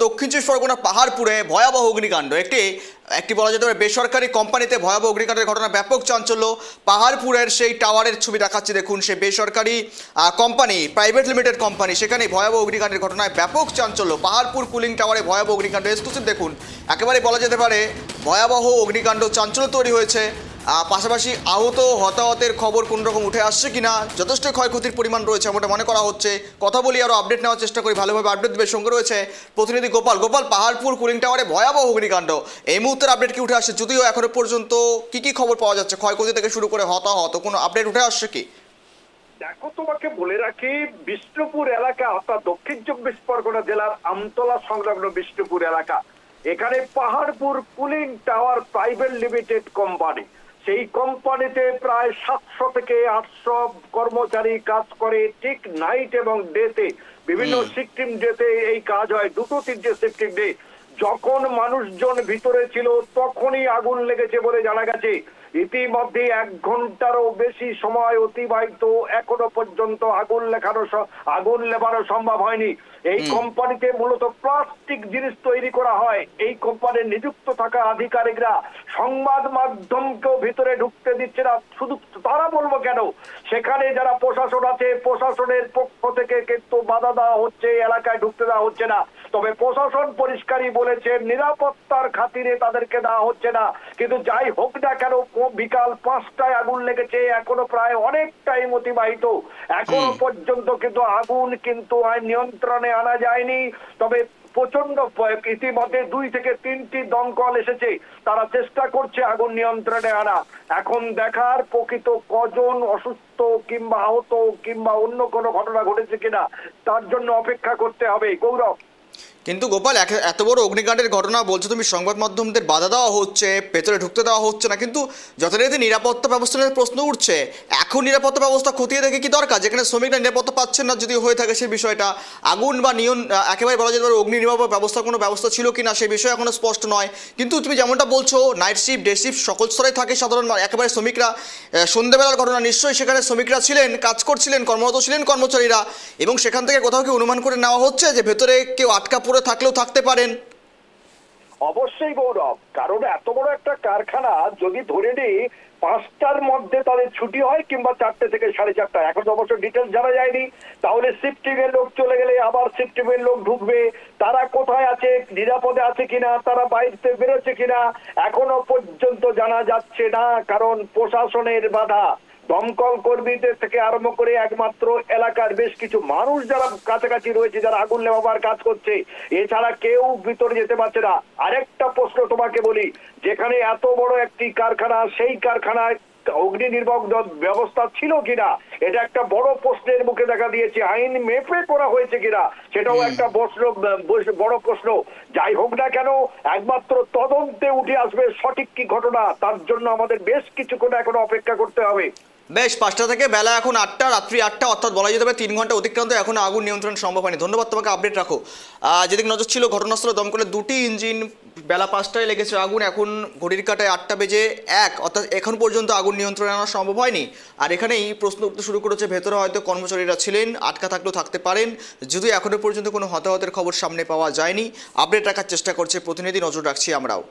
দক্ষিণ চব্বিশ পরগনা পাহাড়পুরে ভয়াবহ অগ্নিকাণ্ড। একটি বলা যেতে পারে বেসরকারি কোম্পানিতে ভয়াবহ অগ্নিকাণ্ডের ঘটনা, ব্যাপক চাঞ্চল্য। পাহাড়পুরের সেই টাওয়ারের ছবি দেখাচ্ছি, দেখুন সেই বেসরকারি কোম্পানি, প্রাইভেট লিমিটেড কোম্পানি, সেখানে ভয়াবহ অগ্নিকাণ্ডের ঘটনায় ব্যাপক চাঞ্চল্য। পাহাড়পুর কুলিং টাওয়ারে ভয়াবহ অগ্নিকাণ্ড, এক্সক্লুসিভ দেখুন। একেবারে বলা যেতে পারে ভয়াবহ অগ্নিকাণ্ড, চাঞ্চল্য তৈরি হয়েছে। পাশাপাশি আহত হতাহতের খবর কোন রকম উঠে আসছে কিনা, যথেষ্ট ক্ষয়ক্ষতির পরিমাণ রয়েছে এমনটা মনে করা হচ্ছে। কথা বলি, আরও আপডেট নেওয়ার চেষ্টা করি, ভালোভাবে আপডেট দেবে। সঙ্গে রয়েছে প্রতিনিধি গোপাল। গোপাল, পাহাড়পুর কুলিং টাওয়ারে ভয়াবহ অগ্নিকাণ্ড, এই মুহূর্তের আপডেট কি উঠে আসছে? যদিও এখনো পর্যন্ত কি খবর পাওয়া যাচ্ছে, ক্ষয়ক্ষতি থেকে শুরু করে হতাহত, কোনো আপডেট উঠে আসছে কি? দেখো, তোমাকে বলে রাখি, বিষ্ণুপুর এলাকা অর্থাৎ দক্ষিণ চব্বিশ পরগনা জেলার আমতলা সংলগ্ন বিষ্ণুপুর এলাকা, এখানে Paharpur cooling tower private limited company, সেই কোম্পানিতে প্রায় 700 থেকে 800 কর্মচারী কাজ করে। ঠিক নাইট এবং ডেতে, বিভিন্ন শিফটিং ডেতে এই কাজ হয়, 2-3টে শিফটিং ডে। যখন মানুষজন ভিতরে ছিল তখনই আগুন লেগেছে বলে জানা গেছে। ইতিমধ্যে 1 ঘন্টারও বেশি সময় অতিবাহিত, এখনো পর্যন্ত আগুন নেভানো সম্ভব হয়নি। এই কোম্পানিতে মূলত প্লাস্টিক জিনিস তৈরি করা হয়। এই কোম্পানির নিযুক্ত থাকা আধিকারিকরা সংবাদ মাধ্যমকেও ভিতরে ঢুকতে দিচ্ছে না। শুধু তারা বলবো কেন, সেখানে যারা প্রশাসন আছে, প্রশাসনের পক্ষ থেকে কিন্তু বাধা দেওয়া হচ্ছে, এলাকায় ঢুকতে দেওয়া হচ্ছে না। তবে প্রশাসন পরিষ্কারই বলেছে নিরাপত্তার খাতিরে তাদেরকে দেওয়া হচ্ছে না। কিন্তু যাই হোক না কেন, বিকাল 5টায় আগুন লেগেছে, এখনো প্রায় অনেক টাইম অতিবাহিত, এখনো পর্যন্ত কিন্তু আগুন নিয়ন্ত্রণে আনা যায়নি। তবে প্রচন্ড, ইতিমধ্যে 2 থেকে 3টি দমকল এসেছে, তারা চেষ্টা করছে আগুন নিয়ন্ত্রণে আনা। এখন দেখার প্রকৃত কজন অসুস্থ কিংবা আহত কিংবা অন্য কোনো ঘটনা ঘটেছে কিনা, তার জন্য অপেক্ষা করতে হবে। গৌরব, কিন্তু গোপাল, এত বড় অগ্নিকাণ্ডের ঘটনা বলছো তুমি, সংবাদ মাধ্যমদের বাধা দেওয়া হচ্ছে, ভেতরে ঢুকতে দেওয়া হচ্ছে না, কিন্তু যথারীতি নিরাপত্তা ব্যবস্থা নিয়ে প্রশ্ন উঠছে। এখন নিরাপত্তা ব্যবস্থা খতিয়ে দেখে কি দরকার, যেখানে শ্রমিকরা নিরাপত্তা পাচ্ছেন না, যদি হয়ে থাকে সেই বিষয়টা, আগুন বা একেবারে বলা যেতে পারে অগ্নি নির্বাপক ব্যবস্থার কোনো ব্যবস্থা ছিল কিনা সেই বিষয়ে এখনো স্পষ্ট নয়। কিন্তু তুমি যেমনটা বলছো, নাইট শিফট, ডে শিফট সকল স্তরে থাকে সাধারণ একেবারে শ্রমিকরা। সন্ধ্যেবেলার ঘটনা, নিশ্চয়ই সেখানে শ্রমিকরা ছিলেন, কাজ করছিলেন, কর্মরত ছিলেন কর্মচারীরা, এবং সেখান থেকে কোথাও কি অনুমান করে নেওয়া হচ্ছে যে ভেতরে কেউ আটকা থাকলেও থাকতে পারেন? অবশ্যই গৌরব, কারণ এত বড় একটা কারখানা, যদি ধরে নিই 5টার মধ্যে তাদের ছুটি হয় কিংবা 4টে থেকে 4:30, এখন অবশ্য ডিটেলস জানা যায়নি, তাহলে শিফটিং এর লোক চলে গেলে আবার শিফটিং এর লোক ঢুকবে, তারা কোথায় আছে, নিরাপদে আছে কিনা, তারা বাইরে বেরোচ্ছে কিনা, এখনো পর্যন্ত জানা যাচ্ছে না। কারণ প্রশাসনের বাধা, দমকল কর্মীদের থেকে আরম্ভ করে একমাত্র এলাকার বেশ কিছু মানুষ যারা কাছাকাছি রয়েছে, যারা আগুন নেভাবার কাজ করছে, এছাড়া কেউ ভিতরে যেতে পারছে না। আরেকটা প্রশ্ন তোমাকে বলি, যেখানে এত বড় একটি কারখানা, সেই কারখানায় অগ্নি নির্বাপক ব্যবস্থা ছিল কিনা, এটা একটা বড় প্রশ্নের মুখে দেখা দিয়েছে। আইন মেপে করা হয়েছে কিনা, সেটাও একটা বড় প্রশ্ন। যাই হোক না কেন, একমাত্র তদন্তে উঠে আসবে সঠিক কি ঘটনা, তার জন্য আমাদের বেশ কিছুক্ষণ এখনো অপেক্ষা করতে হবে। বেশ, 5টা থেকে বেলা এখন 8টা, রাত্রি 8টা, অর্থাৎ বলা যেতে পারে 3 ঘন্টা অতিক্রান্ত, এখন আগুন নিয়ন্ত্রণ সম্ভব হয়নি। ধন্যবাদ তোমাকে, আপডেট রাখো। যেদিকে নজর ছিল, ঘটনাস্থলে দমকলের 2টি ইঞ্জিন, বেলা 5টায় লেগেছে আগুন, এখন ঘড়ির কাঁটায় 8:01, অর্থাৎ এখন পর্যন্ত আগুন নিয়ন্ত্রণে আনা সম্ভব হয়নি। আর এখানেই প্রশ্ন উঠতে শুরু করেছে, ভেতরে হয়তো কর্মচারীরা ছিলেন, আটকা থাকলেও থাকতে পারেন, যদিও এখনো পর্যন্ত কোনো হতাহতের খবর সামনে পাওয়া যায়নি। আপডেট রাখার চেষ্টা করছে প্রতিনিধি, নজর রাখছি আমরাও।